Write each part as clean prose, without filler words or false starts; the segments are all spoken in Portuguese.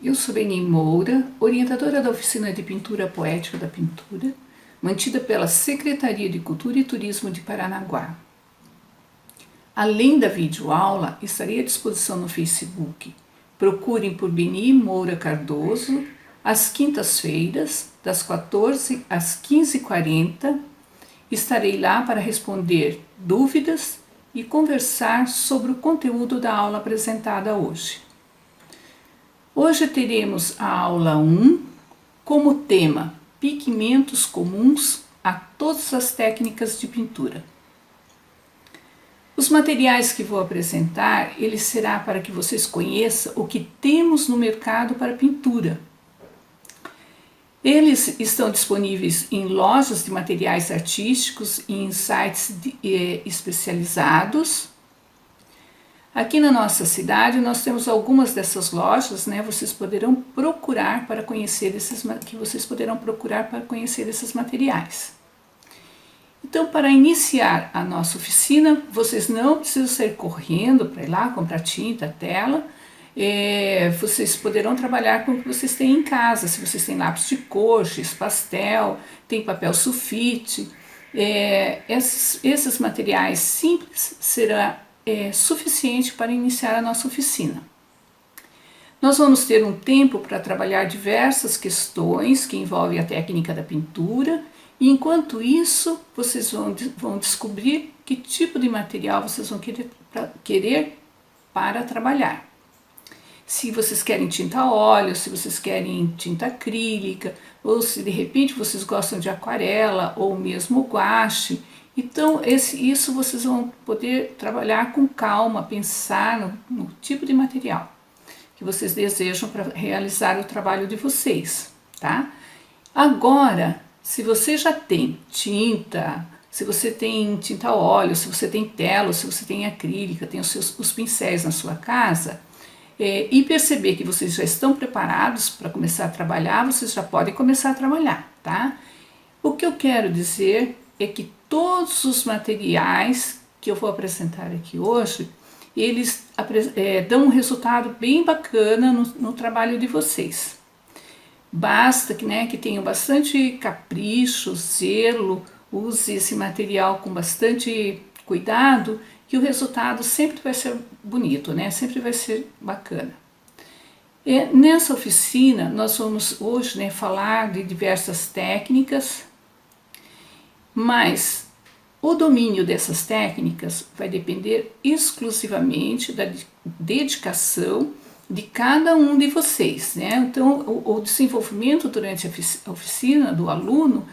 Eu sou Beni Moura, orientadora da Oficina de Pintura Poética da Pintura, mantida pela Secretaria de Cultura e Turismo de Paranaguá. Além da videoaula, estarei à disposição no Facebook. Procurem por Beni Moura Cardoso, às quintas-feiras, das 14 às 15h40. Estarei lá para responder dúvidas e conversar sobre o conteúdo da aula apresentada hoje. Hoje teremos a aula 1, como tema pigmentos comuns a todas as técnicas de pintura. Os materiais que vou apresentar, ele será para que vocês conheçam o que temos no mercado para pintura. Eles estão disponíveis em lojas de materiais artísticos e em sites especializados. Aqui na nossa cidade nós temos algumas dessas lojas, né? Vocês poderão procurar para conhecer esses materiais. Então, para iniciar a nossa oficina, vocês não precisam sair correndo para ir lá comprar tinta, tela. Vocês poderão trabalhar com o que vocês têm em casa. Se vocês têm lápis de cor, giz pastel, tem papel sulfite, esses materiais simples serão suficiente para iniciar a nossa oficina. Nós vamos ter um tempo para trabalhar diversas questões que envolvem a técnica da pintura, e enquanto isso vocês vão descobrir que tipo de material vocês vão querer para trabalhar. Se vocês querem tinta a óleo, se vocês querem tinta acrílica, ou se de repente vocês gostam de aquarela ou mesmo guache. Então, isso vocês vão poder trabalhar com calma, pensar no tipo de material que vocês desejam para realizar o trabalho de vocês, tá? Agora, se você já tem tinta, se você tem tinta a óleo, se você tem tela, se você tem acrílica, tem os pincéis na sua casa, e perceber que vocês já estão preparados para começar a trabalhar, vocês já podem começar a trabalhar, tá? O que eu quero dizer é que todos os materiais que eu vou apresentar aqui hoje, eles dão um resultado bem bacana no trabalho de vocês. Basta que tenham bastante capricho, zelo, use esse material com bastante cuidado, que o resultado sempre vai ser bonito, né? Sempre vai ser bacana. Nessa oficina, nós vamos hoje falar de diversas técnicas, mas o domínio dessas técnicas vai depender exclusivamente da dedicação de cada um de vocês, né? Então, o desenvolvimento durante a oficina do aluno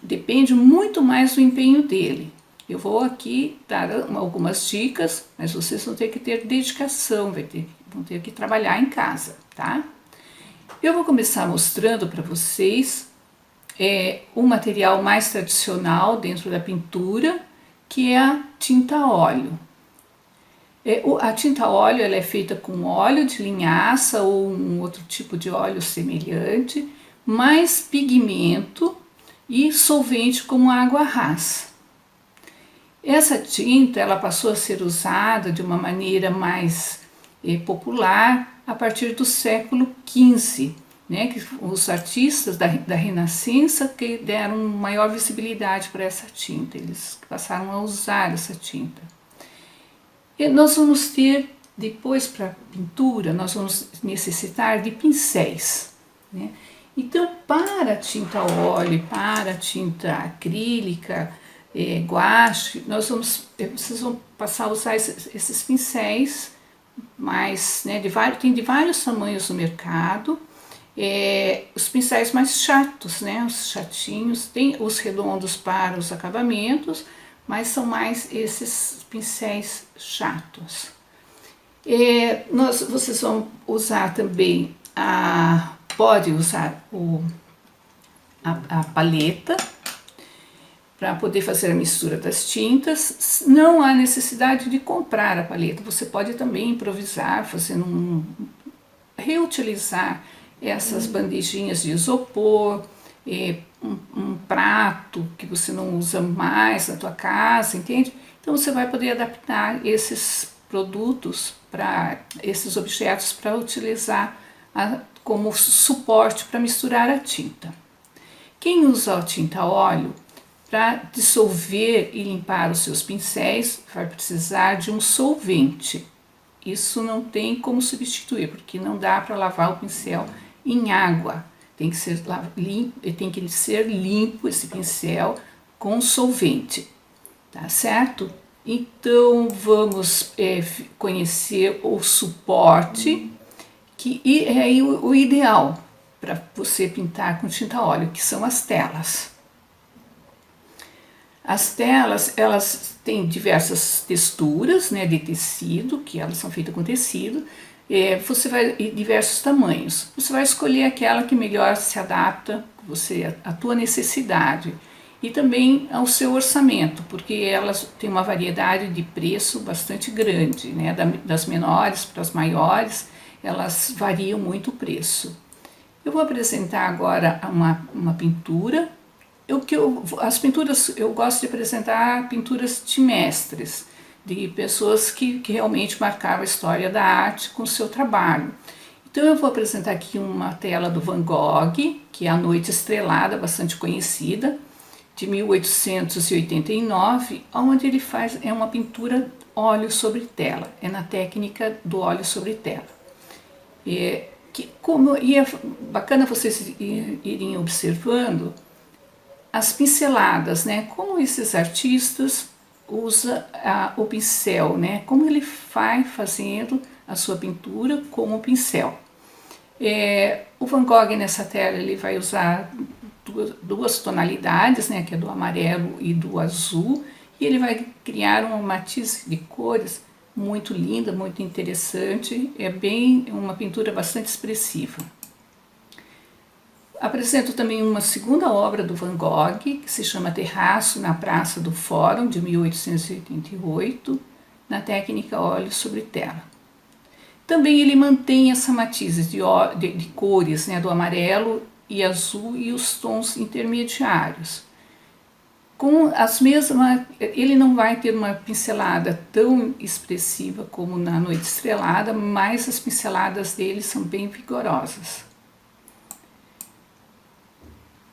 depende muito mais do empenho dele. Eu vou aqui dar algumas dicas, mas vocês vão ter que ter dedicação, vão ter que trabalhar em casa, tá? Eu vou começar mostrando para vocês o material mais tradicional dentro da pintura, que é a tinta a óleo. A tinta a óleo ela é feita com óleo de linhaça ou um outro tipo de óleo semelhante, mais pigmento e solvente como água rasa. Essa tinta ela passou a ser usada de uma maneira mais popular a partir do século XV, né, que os artistas da Renascença que deram maior visibilidade para essa tinta, eles passaram a usar essa tinta. E nós vamos ter, depois para a pintura, nós vamos necessitar de pincéis, né? Então, para a tinta a óleo, para a tinta acrílica, guache, vocês vão passar a usar esses pincéis, mas tem de vários tamanhos no mercado. Os pincéis mais chatos, né? Os chatinhos, tem os redondos para os acabamentos, mas são mais esses pincéis chatos. Vocês vão usar também pode usar a paleta para poder fazer a mistura das tintas. Não há necessidade de comprar a paleta, você pode também improvisar, reutilizar essas bandejinhas de isopor, um prato que você não usa mais na tua casa, entende? Então você vai poder adaptar esses produtos, esses objetos para utilizar como suporte para misturar a tinta. Quem usa a tinta a óleo para dissolver e limpar os seus pincéis vai precisar de um solvente. Isso não tem como substituir, porque não dá para lavar o pincel em água. Tem que ser limpo esse pincel com solvente, tá certo? Então vamos conhecer o suporte, que é o ideal para você pintar com tinta a óleo, que são as telas. As telas, elas têm diversas texturas, né, de tecido, que elas são feitas com tecido, você vai em diversos tamanhos. Você vai escolher aquela que melhor se adapta à tua necessidade e também ao seu orçamento, porque elas têm uma variedade de preço bastante grande, né, das menores para as maiores, elas variam muito o preço. Eu vou apresentar agora uma pintura. As pinturas, eu gosto de apresentar pinturas de mestres, de pessoas que realmente marcaram a história da arte com o seu trabalho. Então eu vou apresentar aqui uma tela do Van Gogh, que é A Noite Estrelada, bastante conhecida, de 1889, onde ele faz uma pintura óleo sobre tela, é na técnica do óleo sobre tela. É bacana vocês irem observando as pinceladas, né? Como esses artistas usam o pincel, né? Como ele vai fazendo a sua pintura com o pincel. O Van Gogh nessa tela ele vai usar duas tonalidades, né? Que é do amarelo e do azul, e ele vai criar uma matiz de cores muito linda, muito interessante. É uma pintura bastante expressiva. Apresento também uma segunda obra do Van Gogh, que se chama Terraço na Praça do Fórum, de 1888, na técnica óleo sobre tela. Também ele mantém essa matiz de cores, né, do amarelo e azul e os tons intermediários. Com as mesmas, ele não vai ter uma pincelada tão expressiva como na Noite Estrelada, mas as pinceladas dele são bem vigorosas.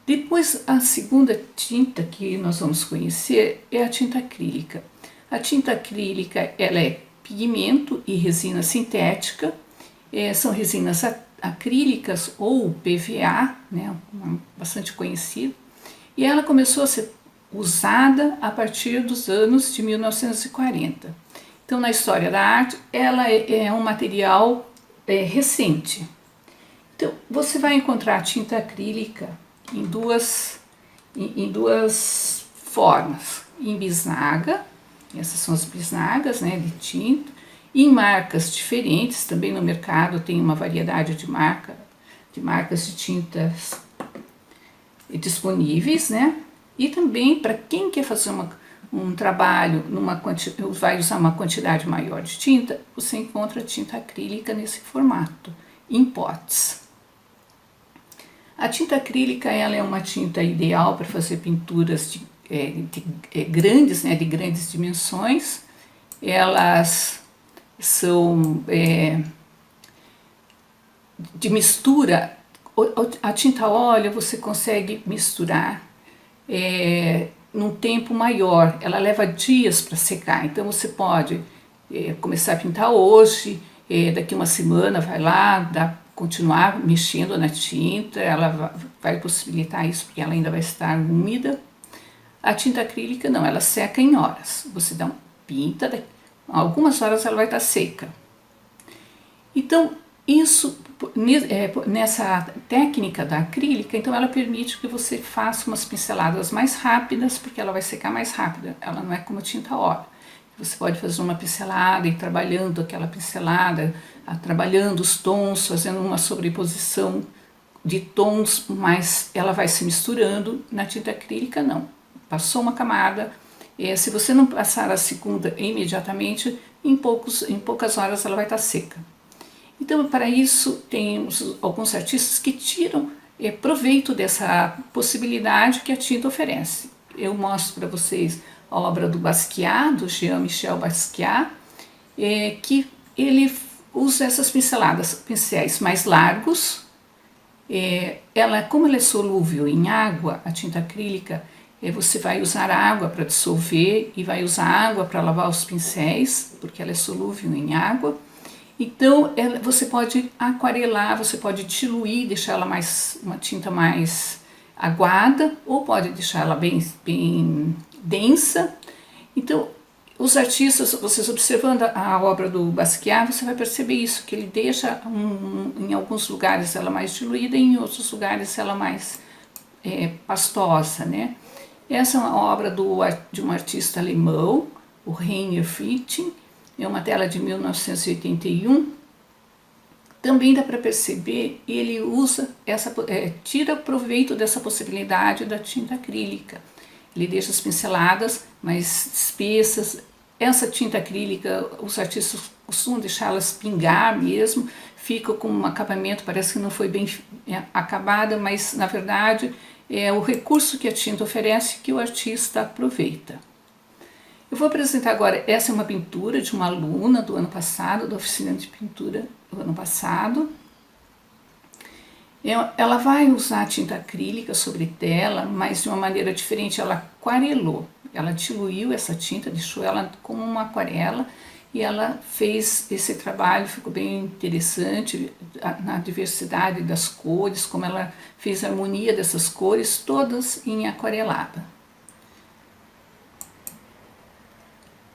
Depois, a segunda tinta que nós vamos conhecer é a tinta acrílica. A tinta acrílica ela é pigmento e resina sintética, são resinas acrílicas ou PVA, né, bastante conhecido, e ela começou a ser usada a partir dos anos de 1940. Então, na história da arte, ela é um material recente. Então, você vai encontrar a tinta acrílica em duas formas, em bisnaga, essas são as bisnagas, né, de tinta, em marcas diferentes, também no mercado tem uma variedade de marcas de tintas disponíveis, né, e também para quem quer fazer um trabalho, vai usar uma quantidade maior de tinta, você encontra tinta acrílica nesse formato, em potes. A tinta acrílica ela é uma tinta ideal para fazer pinturas grandes, né, de grandes dimensões. Elas são de mistura. A tinta óleo você consegue misturar num tempo maior. Ela leva dias para secar, então você pode começar a pintar hoje, daqui uma semana vai lá, continuar mexendo na tinta, ela vai possibilitar isso porque ela ainda vai estar úmida. A tinta acrílica não, ela seca em horas. Você pinta, algumas horas ela vai estar seca. Então, nessa técnica da acrílica, então ela permite que você faça umas pinceladas mais rápidas, porque ela vai secar mais rápida. Ela não é como a tinta óleo. Você pode fazer uma pincelada e trabalhando aquela pincelada, trabalhando os tons, fazendo uma sobreposição de tons, mas ela vai se misturando. Na tinta acrílica não. Passou uma camada, se você não passar a segunda imediatamente, em poucas horas ela vai estar seca. Então, para isso, temos alguns artistas que tiram proveito dessa possibilidade que a tinta oferece. Eu mostro para vocês a obra do Basquiat, do Jean-Michel Basquiat, que ele usa essas pinceladas, pincéis mais largos. Como ela é solúvel em água, a tinta acrílica, você vai usar água para dissolver e vai usar água para lavar os pincéis, porque ela é solúvel em água. Então, você pode aquarelar, você pode diluir, deixar ela uma tinta mais aguada, ou pode deixar ela bem densa. Então, os artistas, vocês observando a obra do Basquiat, você vai perceber isso, que ele deixa em alguns lugares ela mais diluída e em outros lugares ela mais pastosa, né? Essa é uma obra de um artista alemão, o Rainer Fitting, é uma tela de 1981. Também dá para perceber, ele usa tira proveito dessa possibilidade da tinta acrílica. Ele deixa as pinceladas mais espessas. Essa tinta acrílica, os artistas costumam deixá-las pingar mesmo, fica com um acabamento, parece que não foi bem acabada, mas na verdade é o recurso que a tinta oferece que o artista aproveita. Eu vou apresentar agora, essa é uma pintura de uma aluna do ano passado, da oficina de pintura do ano passado. Ela vai usar tinta acrílica sobre tela, mas de uma maneira diferente, ela aquarelou. Ela diluiu essa tinta, deixou ela como uma aquarela e ela fez esse trabalho, ficou bem interessante, na diversidade das cores, como ela fez a harmonia dessas cores, todas em aquarelada.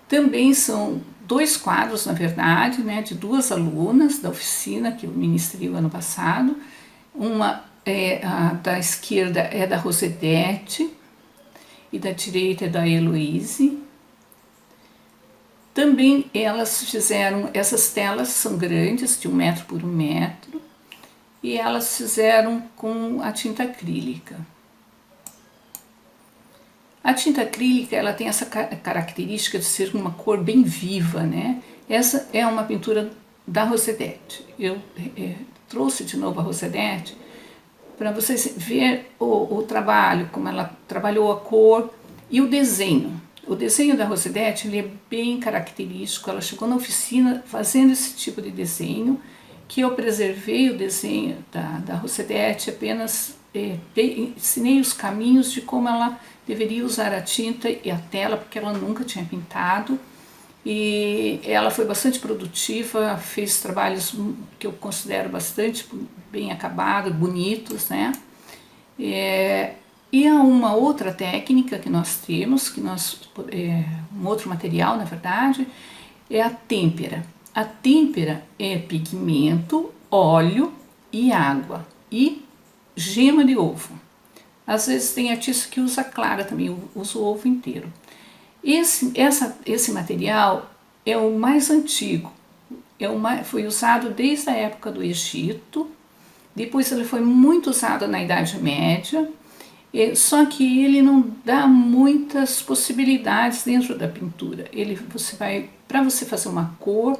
Também são 2 quadros, na verdade, né, de 2 alunas da oficina que eu ministrei o ano passado. Uma da esquerda é da Rosedete e da direita é da Heloise. Também elas fizeram, essas telas são grandes, de 1 metro por 1 metro, e elas fizeram com a tinta acrílica. A tinta acrílica, ela tem essa característica de ser uma cor bem viva, né? Essa é uma pintura da Rosedete. Eu trouxe de novo a Rosedete para vocês verem o trabalho, como ela trabalhou a cor e o desenho. O desenho da Rosedete, ele é bem característico. Ela chegou na oficina fazendo esse tipo de desenho, que eu preservei o desenho da Rosedete, apenas ensinei os caminhos de como ela deveria usar a tinta e a tela, porque ela nunca tinha pintado, e ela foi bastante produtiva, fez trabalhos que eu considero bastante bem acabados, bonitos, né? E há uma outra técnica que nós temos, um outro material, na verdade, é a têmpera. A têmpera é pigmento, óleo e água e gema de ovo. Às vezes tem artista que usa clara também, usa o ovo inteiro. Esse material é o mais antigo, foi usado desde a época do Egito, depois ele foi muito usado na Idade Média, só que ele não dá muitas possibilidades dentro da pintura. Para você fazer uma cor,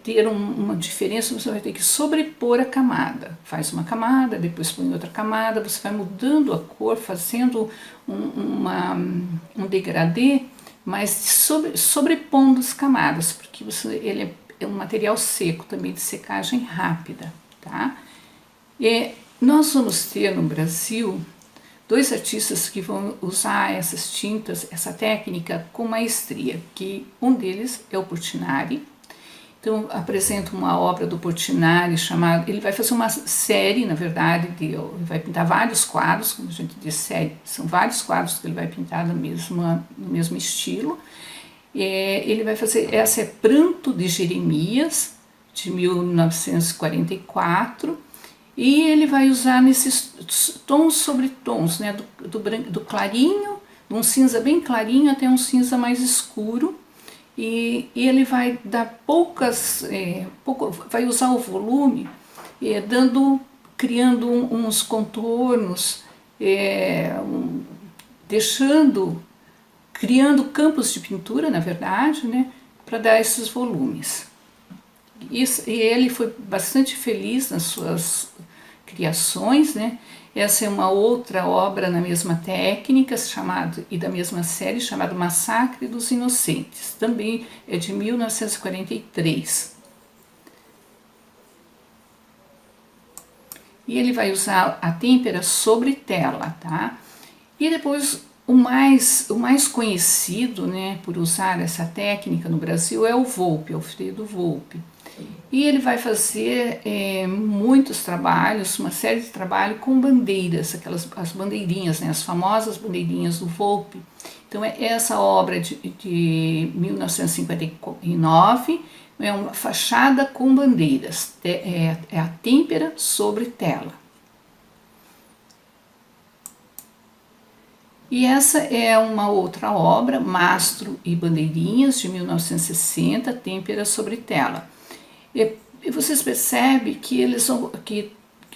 ter uma diferença, você vai ter que sobrepor a camada. Faz uma camada, depois põe outra camada, você vai mudando a cor, fazendo um degradê, mas sobrepondo as camadas, porque ele é um material seco também, de secagem rápida, tá? Nós vamos ter no Brasil 2 artistas que vão usar essas tintas, essa técnica com maestria, que um deles é o Portinari. Então, apresento uma obra do Portinari chamada... Ele vai fazer uma série, na verdade, ele vai pintar vários quadros, como a gente diz, série, são vários quadros que ele vai pintar no mesmo estilo. Ele vai fazer... Essa é Pranto de Jeremias, de 1944, e ele vai usar nesses tons sobre tons, né, do clarinho, de um cinza bem clarinho até um cinza mais escuro. E ele vai dar vai usar o volume, criando uns contornos, criando campos de pintura, na verdade, né, para dar esses volumes. E ele foi bastante feliz nas suas criações, né? Essa é uma outra obra na mesma técnica e da mesma série, chamada Massacre dos Inocentes, também é de 1943. e ele vai usar a têmpera sobre tela, tá? E depois o mais conhecido, né, por usar essa técnica no Brasil é o Volpi, Alfredo Volpi. E ele vai fazer muitos trabalhos, uma série de trabalhos com bandeiras, as bandeirinhas, né, as famosas bandeirinhas do Volpi. Então essa obra de 1959 é uma fachada com bandeiras, é a têmpera sobre tela. E essa é uma outra obra, Mastro e Bandeirinhas, de 1960, têmpera sobre tela. E vocês percebem que eles são, que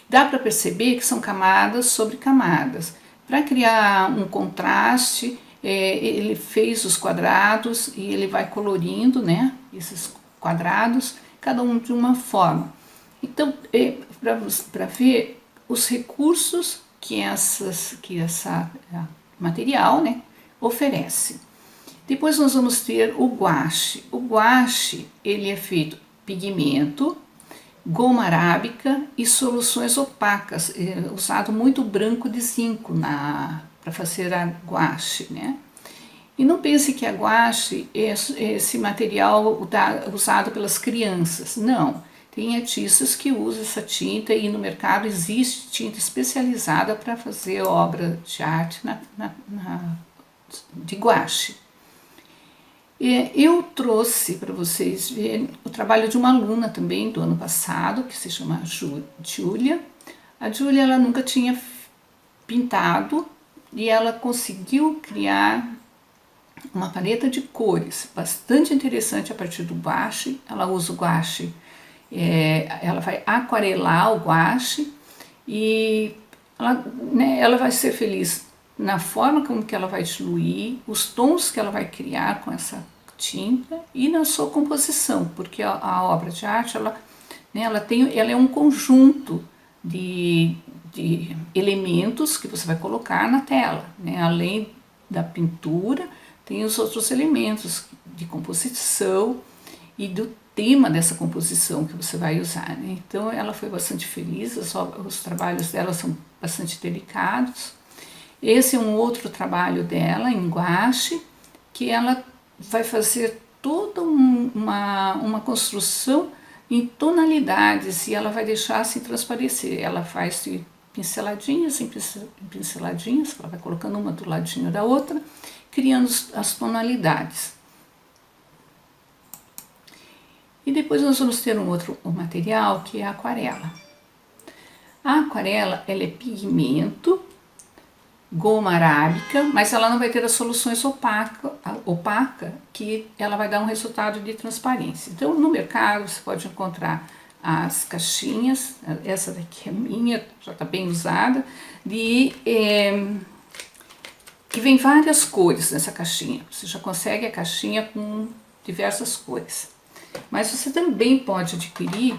dá para perceber que são camadas sobre camadas. Para criar um contraste, ele fez os quadrados e ele vai colorindo, né, esses quadrados, cada um de uma forma. Então, para ver os recursos que essa material, né, oferece. Depois nós vamos ter o guache. O guache, ele é feito pigmento, goma arábica e soluções opacas, usado muito branco de zinco para fazer a guache, né? E não pense que a guache é esse material usado pelas crianças, não. Tem artistas que usam essa tinta e no mercado existe tinta especializada para fazer obra de arte de guache. Eu trouxe para vocês verem o trabalho de uma aluna também do ano passado, que se chama Júlia. A Júlia, ela nunca tinha pintado e ela conseguiu criar uma paleta de cores bastante interessante a partir do guache. Ela usa o guache, ela vai aquarelar o guache e ela vai ser feliz na forma como que ela vai diluir, os tons que ela vai criar com essa tinta e na sua composição, porque a obra de arte ela é um conjunto de elementos que você vai colocar na tela, né? Além da pintura, tem os outros elementos de composição e do tema dessa composição que você vai usar, né? Então ela foi bastante feliz, os trabalhos dela são bastante delicados. Esse é um outro trabalho dela em guache, que ela vai fazer toda uma construção em tonalidades e ela vai deixar assim transparecer. Ela faz de pinceladinhas em pinceladinhas, ela vai colocando uma do ladinho da outra, criando as tonalidades. E depois nós vamos ter um outro material que é a aquarela. A aquarela, ela é pigmento, goma arábica, mas ela não vai ter as soluções opaca, que ela vai dar um resultado de transparência. Então, no mercado, você pode encontrar as caixinhas, essa daqui é minha, já está bem usada, que vem várias cores nessa caixinha. Você já consegue a caixinha com diversas cores. Mas você também pode adquirir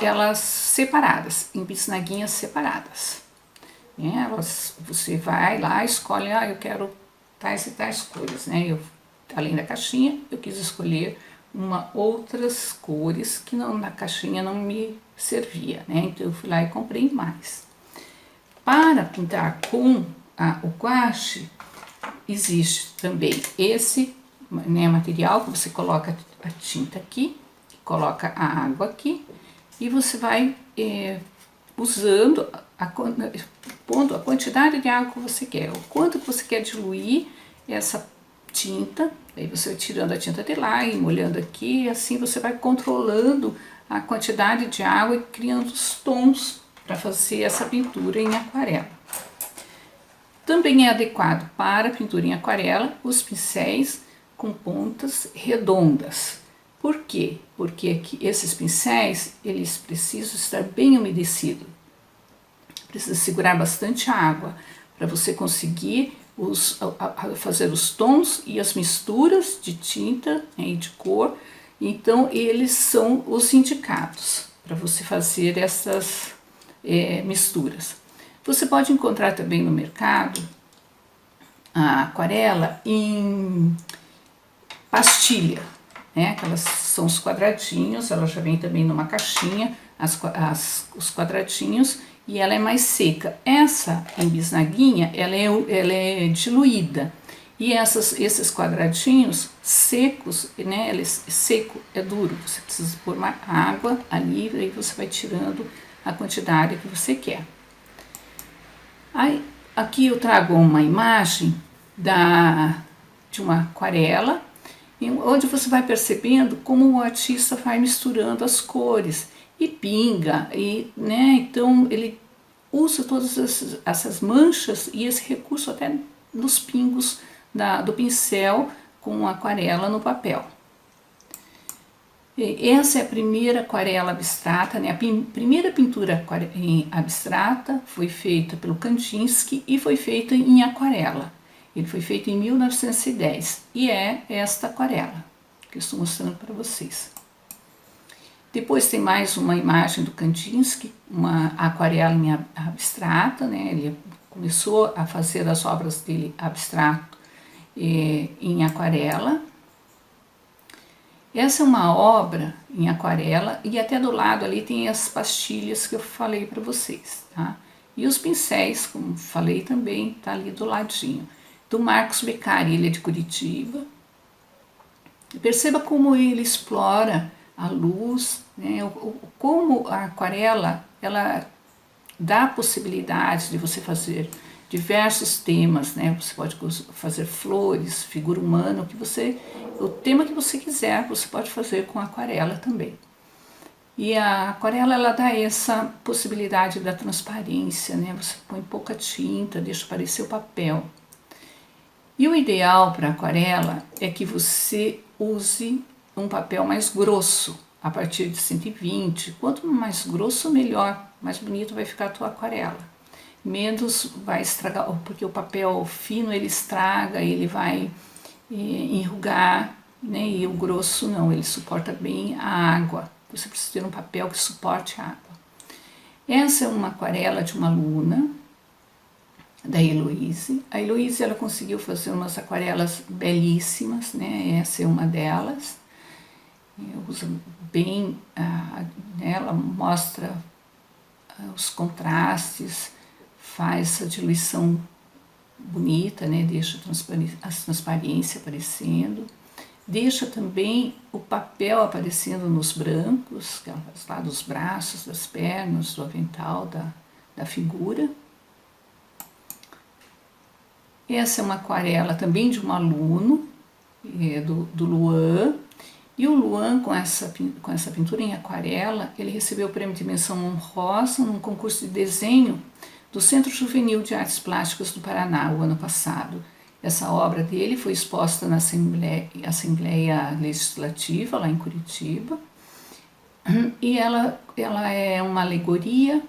elas separadas, em bisnaguinhas separadas. Você vai lá, escolhe, eu quero tais e tais cores, né? Além da caixinha, eu quis escolher outras cores que na caixinha não me servia, né? Então eu fui lá e comprei mais. Para pintar com o guache, existe também esse, né, material que você coloca a tinta aqui, coloca a água aqui e você vai usando, pondo a quantidade de água que você quer, o quanto que você quer diluir essa tinta, aí você vai tirando a tinta de lá e molhando aqui, e assim você vai controlando a quantidade de água e criando os tons para fazer essa pintura em aquarela. Também é adequado para a pintura em aquarela os pincéis com pontas redondas. Por quê? Porque esses pincéis, eles precisam estar bem umedecidos. Precisa segurar bastante água para você conseguir fazer os tons e as misturas de tinta, né, e de cor. Então, eles são os indicados para você fazer essas misturas. Você pode encontrar também no mercado a aquarela em pastilha. né? Aquelas são os quadradinhos, ela já vem também numa caixinha, os quadradinhos, e ela é mais seca. Essa em bisnaguinha, ela é diluída. E esses quadradinhos secos, né? Ele seco é duro. Você precisa pôr uma água ali e aí você vai tirando a quantidade que você quer. Aí, aqui eu trago uma imagem de uma aquarela, onde você vai percebendo como o artista vai misturando as cores e pinga, né? Então ele usa todas essas manchas e esse recurso até nos pingos do pincel com aquarela no papel. Essa é a primeira aquarela abstrata, né? A primeira pintura abstrata foi feita pelo Kandinsky e foi feita em aquarela. Ele foi feito em 1910 e é esta aquarela que eu estou mostrando para vocês. Depois tem mais uma imagem do Kandinsky, uma aquarela em abstrata, né? Ele começou a fazer as obras dele abstrato em aquarela. Essa é uma obra em aquarela e até do lado ali tem as pastilhas que eu falei para vocês, tá? E os pincéis, como falei também, tá ali do ladinho. Do Marcos Beccari, ele é de Curitiba. Perceba como ele explora a luz, né? Como a aquarela, ela dá a possibilidade de você fazer diversos temas, né? Você pode fazer flores, figura humana, o tema que você quiser, você pode fazer com aquarela também. E a aquarela, ela dá essa possibilidade da transparência, né? Você põe pouca tinta, deixa aparecer o papel. E o ideal para aquarela é que você use um papel mais grosso, a partir de 120. Quanto mais grosso, melhor, mais bonito vai ficar a tua aquarela. Menos vai estragar, porque o papel fino ele estraga, ele vai enrugar, né? E o grosso não, ele suporta bem a água. Você precisa ter um papel que suporte a água. Essa é uma aquarela de uma aluna, da Heloise. A Heloise, ela conseguiu fazer umas aquarelas belíssimas, né? Essa é uma delas. Usa bem, ela mostra os contrastes, faz a diluição bonita, né? Deixa a transparência aparecendo, deixa também o papel aparecendo nos brancos, que ela faz lá dos braços, das pernas, do avental, da figura. Essa é uma aquarela também de um aluno, do Luan. E o Luan, com essa pintura em aquarela, ele recebeu o prêmio de menção honrosa num concurso de desenho do Centro Juvenil de Artes Plásticas do Paraná, o ano passado. Essa obra dele foi exposta na Assembleia Legislativa, lá em Curitiba. E ela é uma alegoria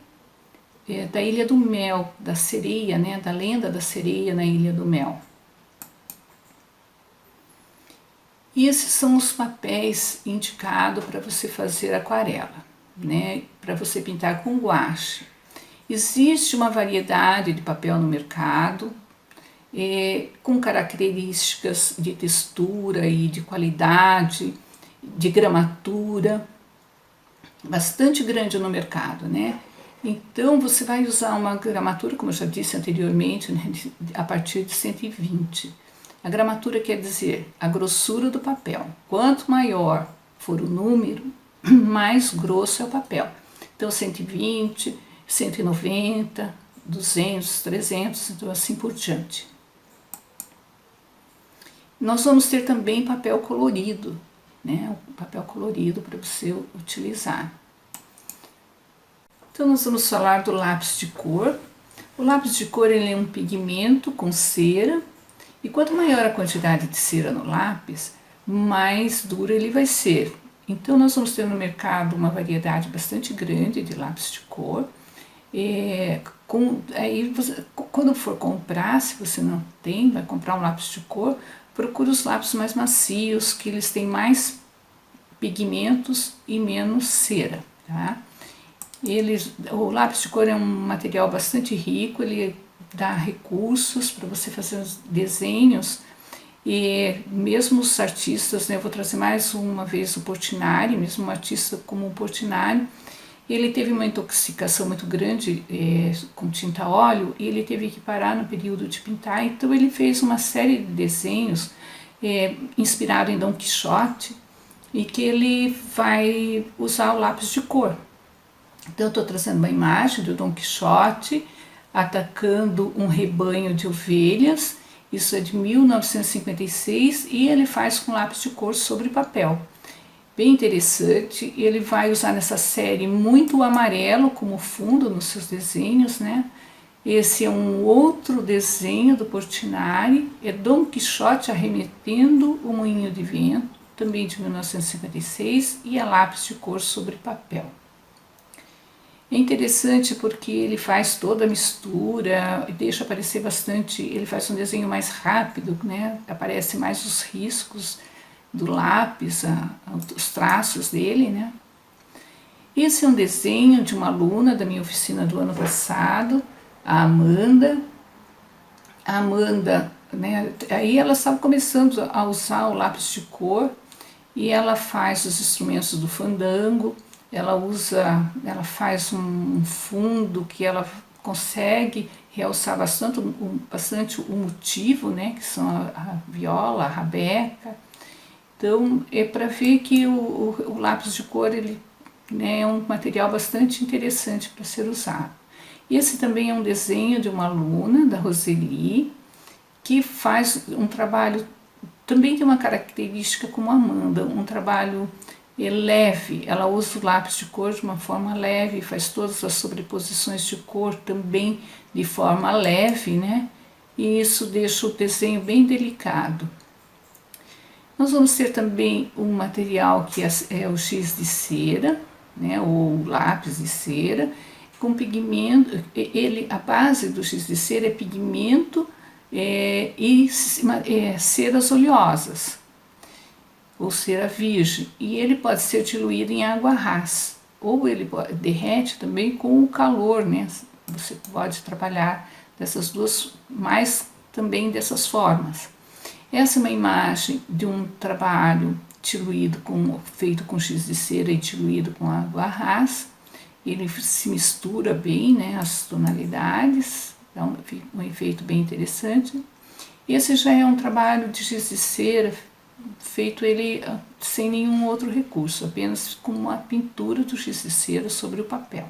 da Ilha do Mel, da sereia, né, da lenda da sereia na Ilha do Mel. E esses são os papéis indicados para você fazer aquarela, né, para você pintar com guache. Existe uma variedade de papel no mercado, com características de textura e de qualidade, de gramatura, bastante grande no mercado, né? Então, você vai usar uma gramatura, como eu já disse anteriormente, né, a partir de 120. A gramatura quer dizer a grossura do papel. Quanto maior for o número, mais grosso é o papel. Então, 120, 190, 200, 300, então assim por diante. Nós vamos ter também papel colorido, né? O papel colorido para você utilizar. Então, nós vamos falar do lápis de cor. O lápis de cor ele é um pigmento com cera, e quanto maior a quantidade de cera no lápis, mais duro ele vai ser. Então, nós vamos ter no mercado uma variedade bastante grande de lápis de cor. Quando for comprar, se você não tem, vai comprar um lápis de cor, procure os lápis mais macios, que eles têm mais pigmentos e menos cera, tá? O lápis de cor é um material bastante rico, ele dá recursos para você fazer os desenhos E mesmo os artistas, né, eu vou trazer mais uma vez o Portinari, mesmo um artista como o Portinari, ele teve uma intoxicação muito grande com tinta a óleo e ele teve que parar no período de pintar, então ele fez uma série de desenhos inspirado em Dom Quixote e que ele vai usar o lápis de cor. Então eu estou trazendo uma imagem do Dom Quixote atacando um rebanho de ovelhas, isso é de 1956 e ele faz com lápis de cor sobre papel. Bem interessante, ele vai usar nessa série muito o amarelo como fundo nos seus desenhos, né? Esse é um outro desenho do Portinari, é Dom Quixote arremetendo o moinho de vento, também de 1956, e é lápis de cor sobre papel. É interessante porque ele faz toda a mistura e deixa aparecer bastante, ele faz um desenho mais rápido, né? Aparece mais os riscos do lápis, os traços dele, né? Esse é um desenho de uma aluna da minha oficina do ano passado, a Amanda. A Amanda, né? Aí ela estava começando a usar o lápis de cor e ela faz os instrumentos do fandango. Ela faz um fundo que ela consegue realçar bastante o motivo, né? Que são a viola, a rabeca. Então é para ver que o lápis de cor ele, né, é um material bastante interessante para ser usado. Esse também é um desenho de uma aluna, da Roseli, que faz um trabalho, também tem uma característica como a Amanda, um trabalho leve, ela usa o lápis de cor de uma forma leve, faz todas as sobreposições de cor também de forma leve, né? E isso deixa o desenho bem delicado. Nós vamos ter também um material que é o giz de cera, né, ou lápis de cera, com pigmento. A base do giz de cera é pigmento e ceras oleosas, ou cera virgem, e ele pode ser diluído em água rasa, ou ele derrete também com o calor, né? Você pode trabalhar dessas duas, mais também dessas formas. Essa é uma imagem de um trabalho feito com giz de cera e diluído com água rasa. Ele se mistura bem, né, as tonalidades, dá um efeito bem interessante. Esse já é um trabalho de giz de cera feito ele sem nenhum outro recurso, apenas com uma pintura do giz de cera sobre o papel.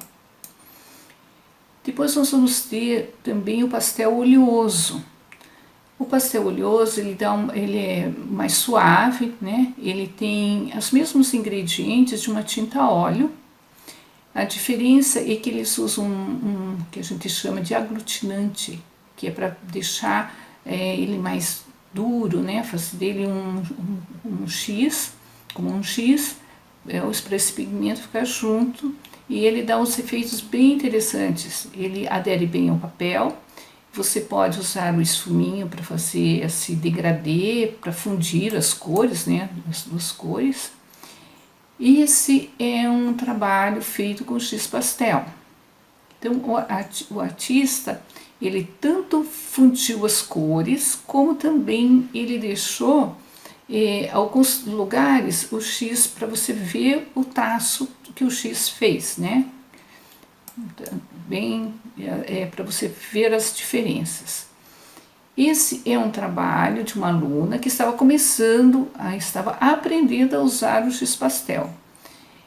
Depois nós vamos ter também o pastel oleoso. O pastel oleoso ele é mais suave, né? Ele tem os mesmos ingredientes de uma tinta a óleo. A diferença é que eles usam um que a gente chama de aglutinante, que é para deixar ele mais duro, né? Fazer dele um X, como um X, para esse pigmento ficar junto, e ele dá uns efeitos bem interessantes. Ele adere bem ao papel. Você pode usar o esfuminho para fazer esse degradê, para fundir as cores, né, as duas cores. E esse é um trabalho feito com giz pastel. Então o artista, ele tanto fundiu as cores, como também ele deixou alguns lugares o giz para você ver o traço que o giz fez, né? Bem, para você ver as diferenças. Esse é um trabalho de uma aluna que estava estava aprendendo a usar o giz pastel.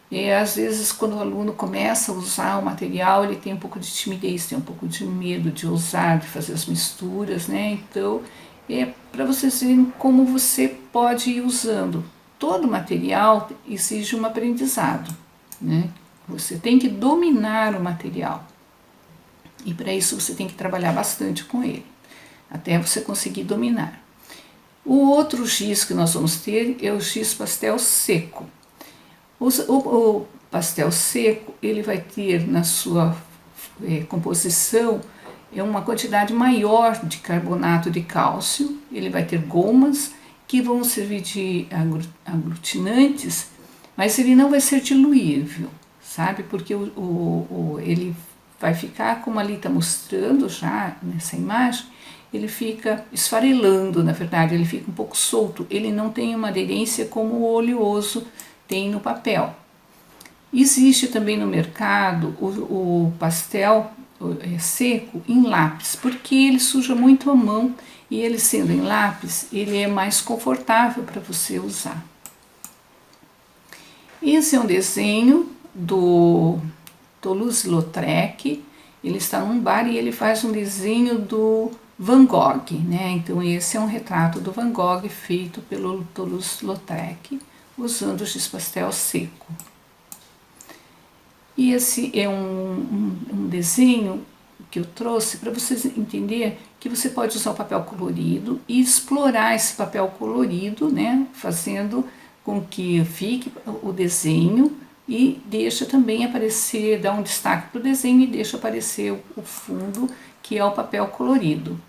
E às vezes quando o aluno começa a usar o material, ele tem um pouco de timidez, tem um pouco de medo de usar, de fazer as misturas, né? Então é para vocês verem como você pode ir usando. Todo material exige um aprendizado, né? Você tem que dominar o material. E para isso você tem que trabalhar bastante com ele, até você conseguir dominar. O outro giz que nós vamos ter é o giz pastel seco. O pastel seco, ele vai ter na sua composição uma quantidade maior de carbonato de cálcio, ele vai ter gomas que vão servir de aglutinantes, mas ele não vai ser diluível, sabe? Porque ele vai ficar, como ali está mostrando já nessa imagem, ele fica esfarelando, na verdade, ele fica um pouco solto, ele não tem uma aderência como o oleoso tem no papel. Existe também no mercado o pastel seco em lápis, porque ele suja muito a mão e ele sendo em lápis, ele é mais confortável para você usar. Esse é um desenho do Toulouse-Lautrec, ele está num bar e ele faz um desenho do Van Gogh, né? Então esse é um retrato do Van Gogh feito pelo Toulouse-Lautrec, usando o giz pastel seco. E esse é um desenho que eu trouxe para vocês entenderem que você pode usar o papel colorido e explorar esse papel colorido, né? Fazendo com que fique o desenho e deixa também aparecer, dá um destaque para o desenho e deixa aparecer o fundo, que é o papel colorido.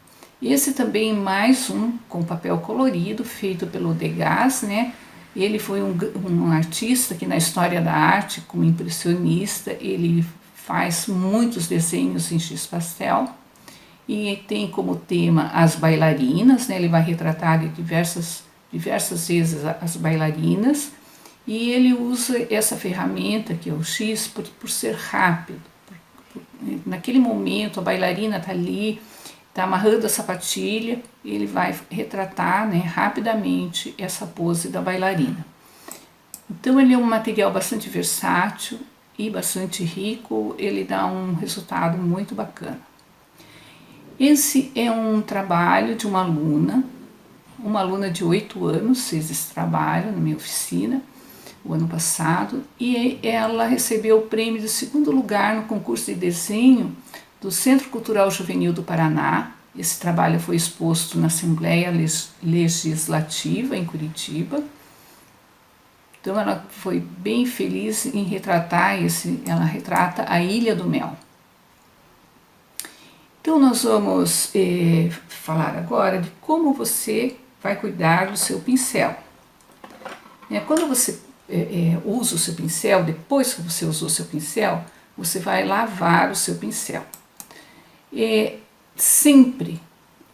Esse também mais um com papel colorido, feito pelo Degas, né? Ele foi um artista que na história da arte, como impressionista, ele faz muitos desenhos em giz pastel e tem como tema as bailarinas, né? Ele vai retratar de diversas vezes as bailarinas, e ele usa essa ferramenta que é o giz por ser rápido. Naquele momento a bailarina está ali, está amarrando a sapatilha, e ele vai retratar, né, rapidamente essa pose da bailarina. Então ele é um material bastante versátil e bastante rico, ele dá um resultado muito bacana. Esse é um trabalho de uma aluna de 8 anos, fez esse trabalho na minha oficina o ano passado, e ela recebeu o prêmio de 2º lugar no concurso de desenho do Centro Cultural Juvenil do Paraná. Esse trabalho foi exposto na Assembleia Legislativa em Curitiba. Então ela foi bem feliz em retratar ela retrata a Ilha do Mel. Então nós vamos falar agora de como você vai cuidar do seu pincel. Quando você usa o seu pincel, depois que você usou o seu pincel, você vai lavar o seu pincel. Sempre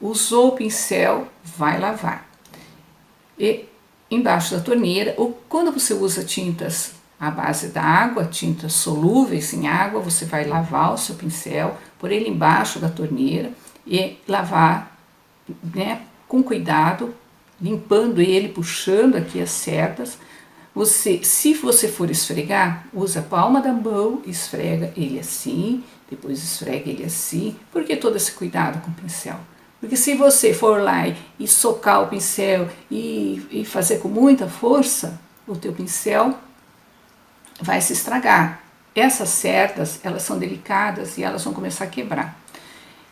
usou o pincel, vai lavar. Embaixo da torneira, ou quando você usa tintas à base da água, tintas solúveis em água, você vai lavar o seu pincel, pôr ele embaixo da torneira e lavar, né, com cuidado, limpando ele, puxando aqui as cerdas. Se você for esfregar, usa a palma da mão, esfrega ele assim, depois esfrega ele assim. Por que todo esse cuidado com o pincel? Porque se você for lá e socar o pincel e fazer com muita força, o teu pincel vai se estragar. Essas cerdas, elas são delicadas e elas vão começar a quebrar.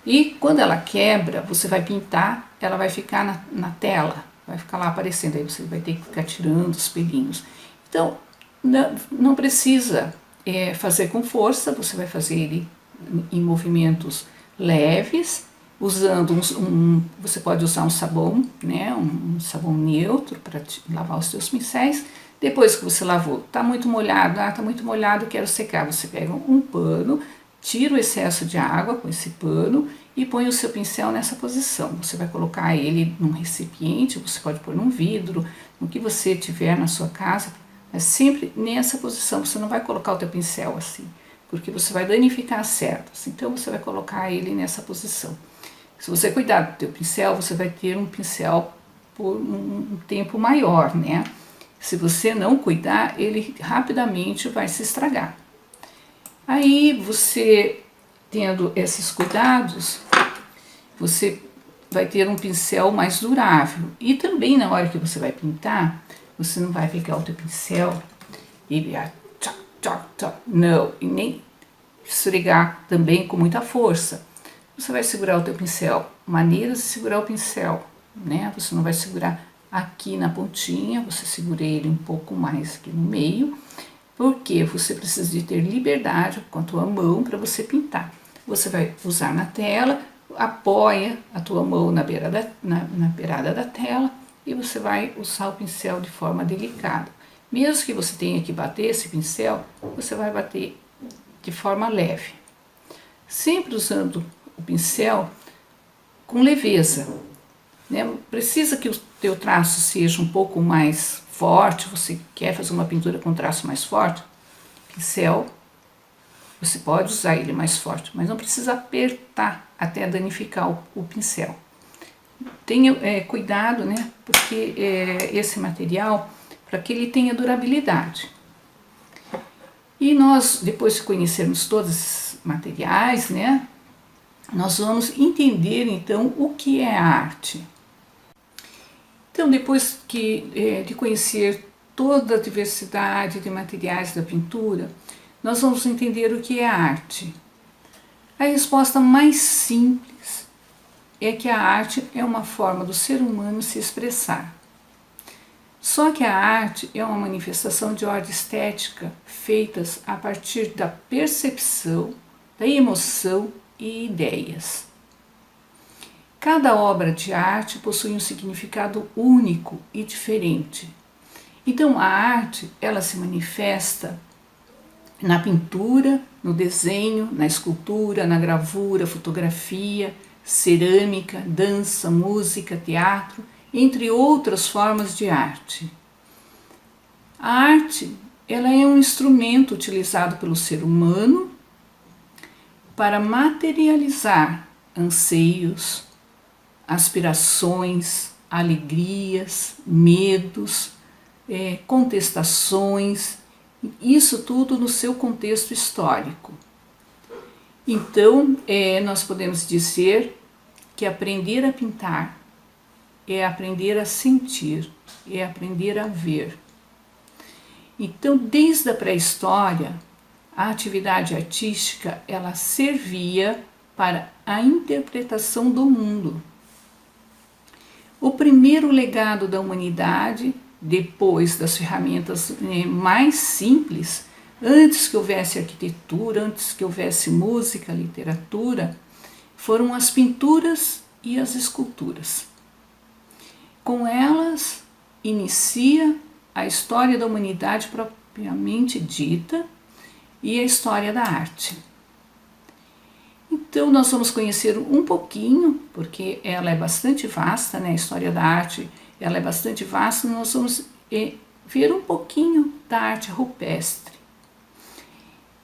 E quando ela quebra, você vai pintar, ela vai ficar na tela, vai ficar lá aparecendo, aí você vai ter que ficar tirando os pelinhos. Então, não precisa fazer com força, você vai fazer ele em movimentos leves, usando você pode usar um sabão, né, um sabão neutro para lavar os seus pincéis. Depois que você lavou, está muito molhado, quero secar, você pega um pano, tira o excesso de água com esse pano e põe o seu pincel nessa posição. Você vai colocar ele num recipiente, você pode pôr num vidro, no que você tiver na sua casa, mas sempre nessa posição. Você não vai colocar o teu pincel assim, porque você vai danificar as cerdas. Então você vai colocar ele nessa posição. Se você cuidar do teu pincel, você vai ter um pincel por um tempo maior, né? Se você não cuidar, ele rapidamente vai se estragar. Aí você, tendo esses cuidados, você vai ter um pincel mais durável. E também na hora que você vai pintar, você não vai pegar o teu pincel e não, e nem esfregar também com muita força. Você vai segurar o teu pincel, maneiras de segurar o pincel, né? Você não vai segurar aqui na pontinha, você segura ele um pouco mais aqui no meio, porque você precisa de ter liberdade com a tua mão para você pintar. Você vai usar na tela, apoia a tua mão na beirada da tela e você vai usar o pincel de forma delicada. Mesmo que você tenha que bater esse pincel, você vai bater de forma leve. sempre usando o pincel com leveza, né? Precisa que o teu traço seja um pouco mais forte, você quer fazer uma pintura com traço mais forte, pincel, você pode usar ele mais forte, mas não precisa apertar até danificar o pincel. Tenha cuidado, né? Porque esse material, para que ele tenha durabilidade. E nós, depois de conhecermos todos esses materiais, né, nós vamos entender então o que é a arte. Então, depois de conhecer toda a diversidade de materiais da pintura, nós vamos entender o que é a arte. A resposta mais simples é que a arte é uma forma do ser humano se expressar. Só que a arte é uma manifestação de ordem estética feitas a partir da percepção, da emoção e ideias. Cada obra de arte possui um significado único e diferente. Então a arte, ela se manifesta na pintura, no desenho, na escultura, na gravura, fotografia, cerâmica, dança, música, teatro, entre outras formas de arte. A arte, ela é um instrumento utilizado pelo ser humano para materializar anseios, aspirações, alegrias, medos, contestações, isso tudo no seu contexto histórico. Então, nós podemos dizer que aprender a pintar é aprender a sentir, é aprender a ver. Então, desde a pré-história, a atividade artística ela servia para a interpretação do mundo. O primeiro legado da humanidade, depois das ferramentas mais simples, antes que houvesse arquitetura, antes que houvesse música, literatura, foram as pinturas e as esculturas. Com elas, inicia a história da humanidade propriamente dita e a história da arte. Então, nós vamos conhecer um pouquinho, porque ela é bastante vasta, né? A história da arte ela é bastante vasta, nós vamos ver um pouquinho da arte rupestre.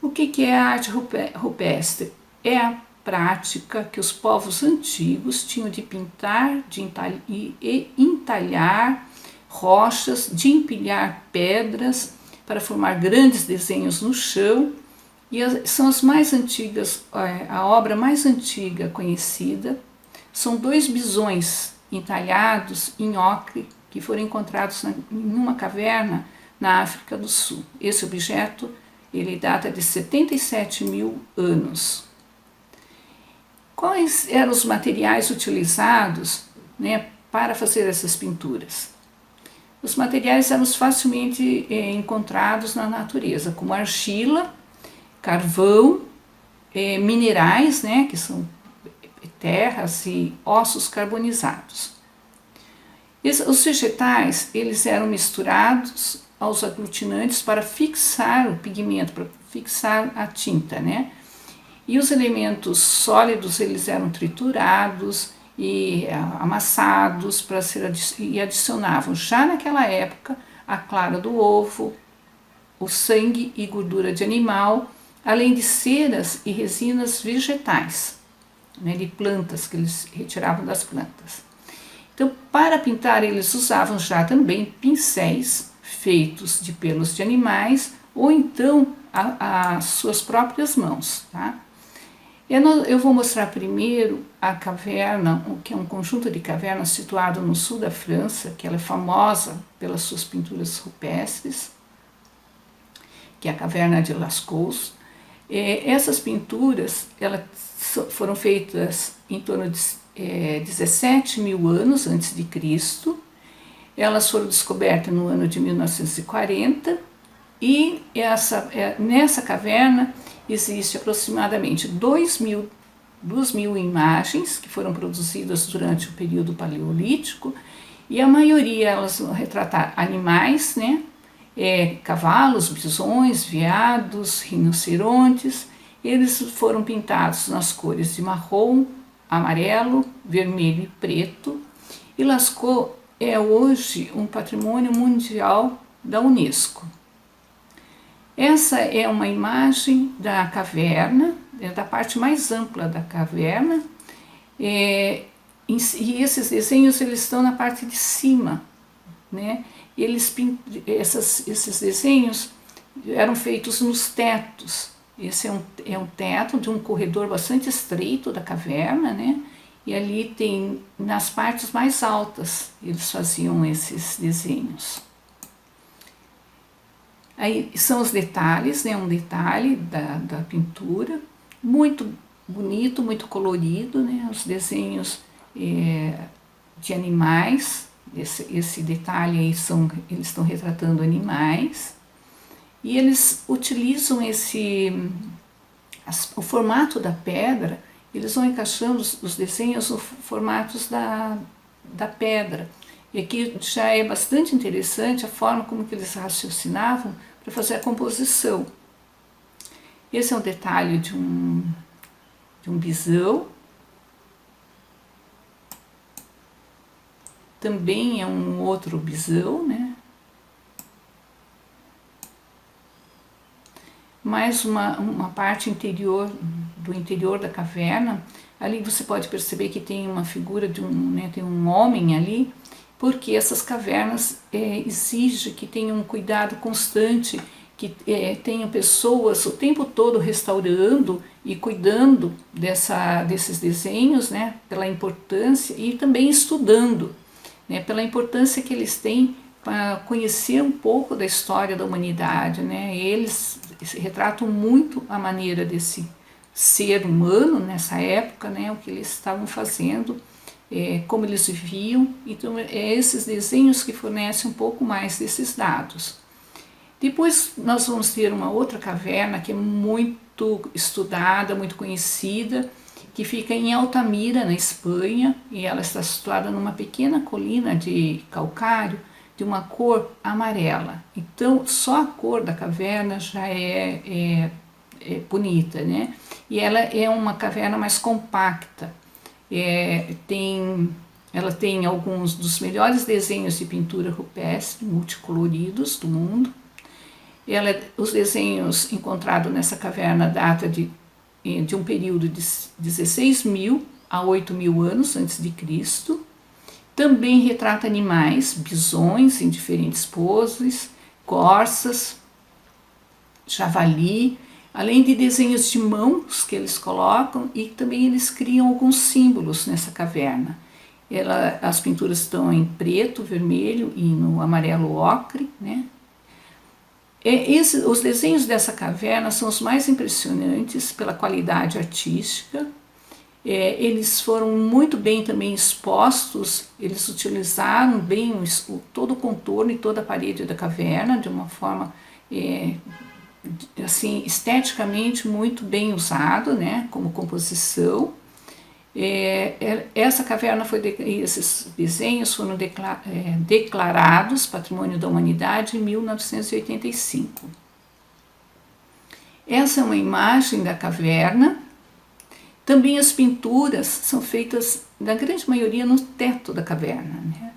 O que é a arte rupestre? É a prática que os povos antigos tinham de pintar e entalhar rochas, de empilhar pedras para formar grandes desenhos no chão, e são as mais antigas, a obra mais antiga conhecida são 2 bisões entalhados em ocre que foram encontrados em uma caverna na África do Sul. Esse objeto ele data de 77 mil anos. Quais eram os materiais utilizados, né, para fazer essas pinturas? Os materiais eram facilmente encontrados na natureza, como argila, carvão, minerais, né, que são terras e ossos carbonizados. Os vegetais eles eram misturados aos aglutinantes para fixar o pigmento, para fixar a tinta, né? E os elementos sólidos eles eram triturados e amassados para ser e adicionavam já naquela época a clara do ovo, o sangue e gordura de animal, além de ceras e resinas vegetais, né, de plantas que eles retiravam das plantas. Então, para pintar eles usavam já também pincéis feitos de pelos de animais ou então as suas próprias mãos, tá? Eu vou mostrar primeiro a caverna, que é um conjunto de cavernas situado no sul da França, que ela é famosa pelas suas pinturas rupestres, que é a caverna de Lascaux. Essas pinturas elas foram feitas em torno de 17 mil anos antes de Cristo. Elas foram descobertas no ano de 1940 e nessa caverna existe aproximadamente 2.000 imagens que foram produzidas durante o período paleolítico e a maioria elas vão retratar animais, né? Cavalos, bisões, veados, rinocerontes Eles foram pintados nas cores de marrom, amarelo, vermelho e preto, e Lascaux é hoje um patrimônio mundial da Unesco. Essa é uma imagem da caverna, da parte mais ampla da caverna, e esses desenhos eles estão na parte de cima, né? Esses desenhos eram feitos nos tetos. Esse é um teto de um corredor bastante estreito da caverna, né? E ali tem, nas partes mais altas, eles faziam esses desenhos. Aí são os detalhes, né? Um detalhe da pintura, muito bonito, muito colorido, né? Os desenhos de animais, esse detalhe aí eles estão retratando animais, e eles utilizam o formato da pedra, eles vão encaixando os desenhos nos formatos da pedra. E aqui já é bastante interessante a forma como que eles raciocinavam para fazer a composição. Esse é um detalhe de um bisão. Também é um outro bisão, né? Mais uma parte do interior da caverna. Ali você pode perceber que tem uma figura tem um homem ali, porque essas cavernas exigem que tenha um cuidado constante, que tenham pessoas o tempo todo restaurando e cuidando desses desenhos, né, pela importância, e também estudando, né, pela importância que eles têm para conhecer um pouco da história da humanidade, né. Eles retratam muito a maneira desse ser humano nessa época, né, o que eles estavam fazendo, como eles viviam. Então esses desenhos que fornecem um pouco mais desses dados. Depois nós vamos ter uma outra caverna que é muito estudada, muito conhecida, que fica em Altamira, na Espanha, e ela está situada numa pequena colina de calcário de uma cor amarela. Então só a cor da caverna já é bonita, né? E ela é uma caverna mais compacta. Ela tem alguns dos melhores desenhos de pintura rupestre multicoloridos do mundo. Os desenhos encontrados nessa caverna datam de um período de 16.000 a 8.000 anos antes de Cristo. Também retrata animais, bisões em diferentes poses, corças, javali, além de desenhos de mãos que eles colocam, e também eles criam alguns símbolos nessa caverna. As pinturas estão em preto, vermelho e no amarelo ocre, né? Os desenhos dessa caverna são os mais impressionantes pela qualidade artística. Eles foram muito bem também expostos, eles utilizaram bem todo o contorno e toda a parede da caverna de uma forma assim, esteticamente muito bem usado, né, como composição. Essa caverna esses desenhos foram declarados Patrimônio da Humanidade em 1985. Essa é uma imagem da caverna. Também as pinturas são feitas, na grande maioria, no teto da caverna, né?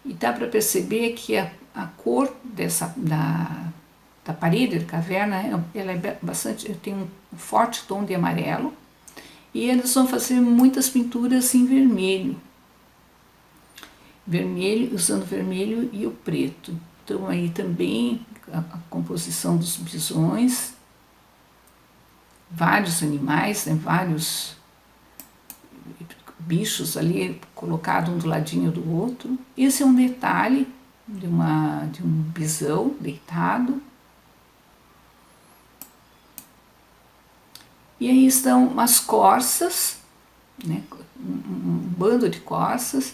E dá para perceber que a cor da parede da caverna ela tem um forte tom de amarelo. E eles vão fazer muitas pinturas em vermelho, usando o vermelho e o preto. Então aí também a composição dos bisões, vários animais, né, vários bichos ali colocados um do ladinho do outro. Esse é um detalhe de um bisão deitado. E aí estão as corças, né, um bando de corças.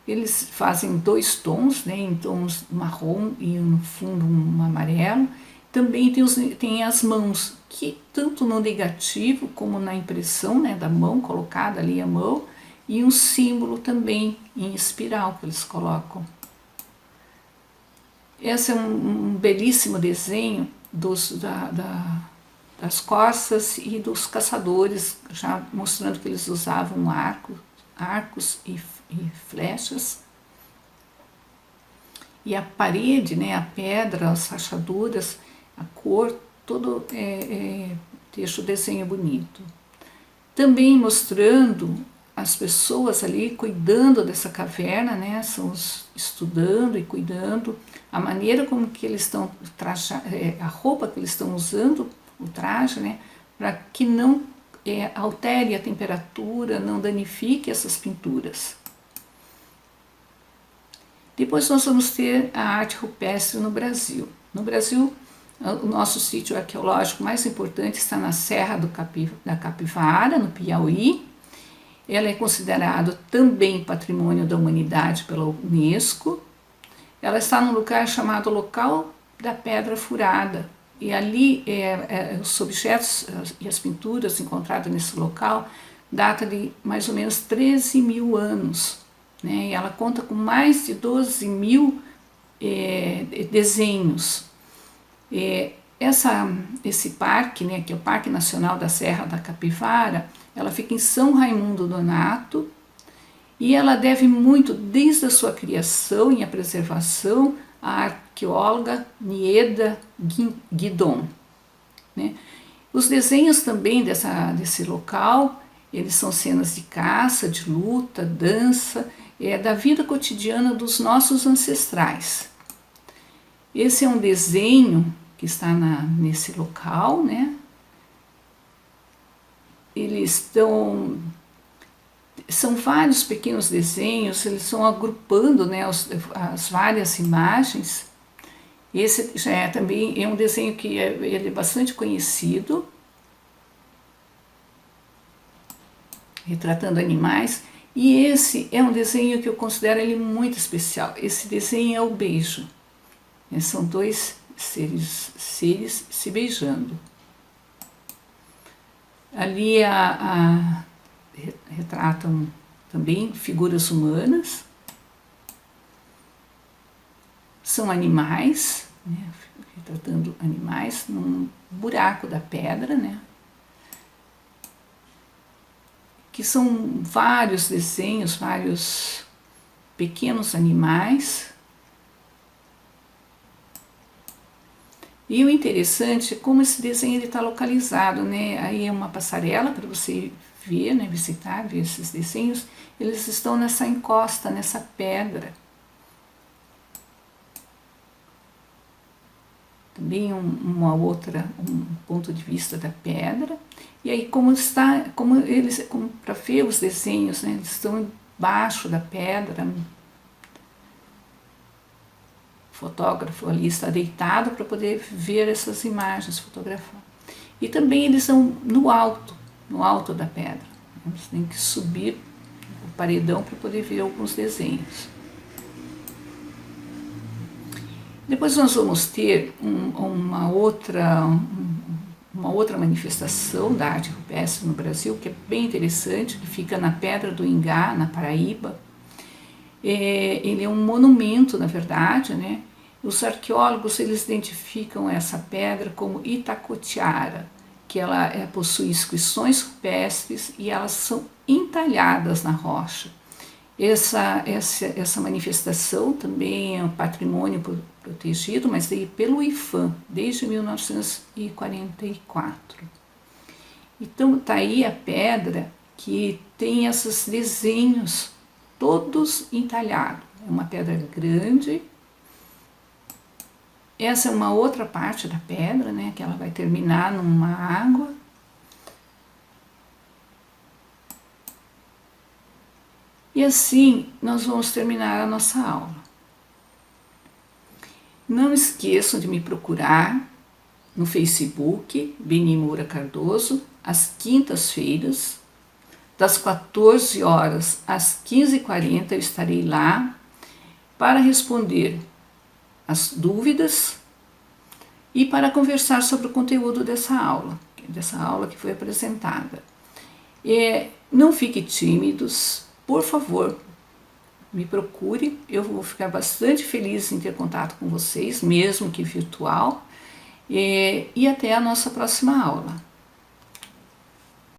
Eles fazem 2 tons, né, em tons marrom e no fundo um amarelo. Também tem as mãos, que tanto no negativo como na impressão, né, da mão, colocada ali a mão, e um símbolo também em espiral que eles colocam. Esse é um belíssimo desenho das corças e dos caçadores, já mostrando que eles usavam arcos e flechas. E a parede, né, a pedra, as rachaduras, a cor, todo deixa o desenho bonito. Também mostrando as pessoas ali cuidando dessa caverna, né, estudando e cuidando, a maneira como que eles estão a roupa que eles estão usando, o traje, né, para que não altere a temperatura, não danifique essas pinturas. Depois nós vamos ter a arte rupestre no Brasil. No Brasil, o nosso sítio arqueológico mais importante está na Serra da Capivara, no Piauí. Ela é considerada também Patrimônio da Humanidade pela Unesco. Ela está num lugar chamado Local da Pedra Furada. E ali os objetos e as pinturas encontradas nesse local datam de mais ou menos 13 mil anos. Né? E ela conta com mais de 12 mil desenhos. Esse parque, né, que é o Parque Nacional da Serra da Capivara, ela fica em São Raimundo Nonato e ela deve muito, desde a sua criação e a preservação, à arqueóloga Nieda Guidon. Né? Os desenhos também desse local, eles são cenas de caça, de luta, dança, da vida cotidiana dos nossos ancestrais. Esse é um desenho que está nesse local, né? São vários pequenos desenhos, eles estão agrupando, né, as várias imagens. Esse já também é um desenho que ele é bastante conhecido, retratando animais. E esse é um desenho que eu considero ele muito especial. Esse desenho é o beijo. São dois seres se beijando. Ali retratam também figuras humanas. São animais, né, retratando animais num buraco da pedra, né, que são vários desenhos, vários pequenos animais. E o interessante é como esse desenho está localizado, né? Aí é uma passarela para você ver, né, visitar, ver esses desenhos. Eles estão nessa encosta, nessa pedra. Também um ponto de vista da pedra. E aí como para ver os desenhos, né, eles estão embaixo da pedra. O fotógrafo ali está deitado para poder ver essas imagens, fotografar. E também eles são no alto da pedra. Você tem que subir o paredão para poder ver alguns desenhos. Depois nós vamos ter uma outra manifestação da arte rupestre no Brasil, que é bem interessante, que fica na Pedra do Ingá, na Paraíba. Ele é um monumento, na verdade, né? Os arqueólogos eles identificam essa pedra como Itacoatiara, que ela possui inscrições rupestres e elas são entalhadas na rocha. Essa manifestação também é um patrimônio protegido, mas pelo IPHAN, desde 1944. Então está aí a pedra que tem esses desenhos todos entalhados. É uma pedra grande. Essa é uma outra parte da pedra, né, que ela vai terminar numa água. E assim nós vamos terminar a nossa aula. Não esqueçam de me procurar no Facebook, Beni Moura Cardoso, às quintas-feiras, das 14 horas às 15h40 eu estarei lá para responder as dúvidas e para conversar sobre o conteúdo dessa aula que foi apresentada. Não fiquem tímidos, por favor, me procure, eu vou ficar bastante feliz em ter contato com vocês, mesmo que virtual, e até a nossa próxima aula.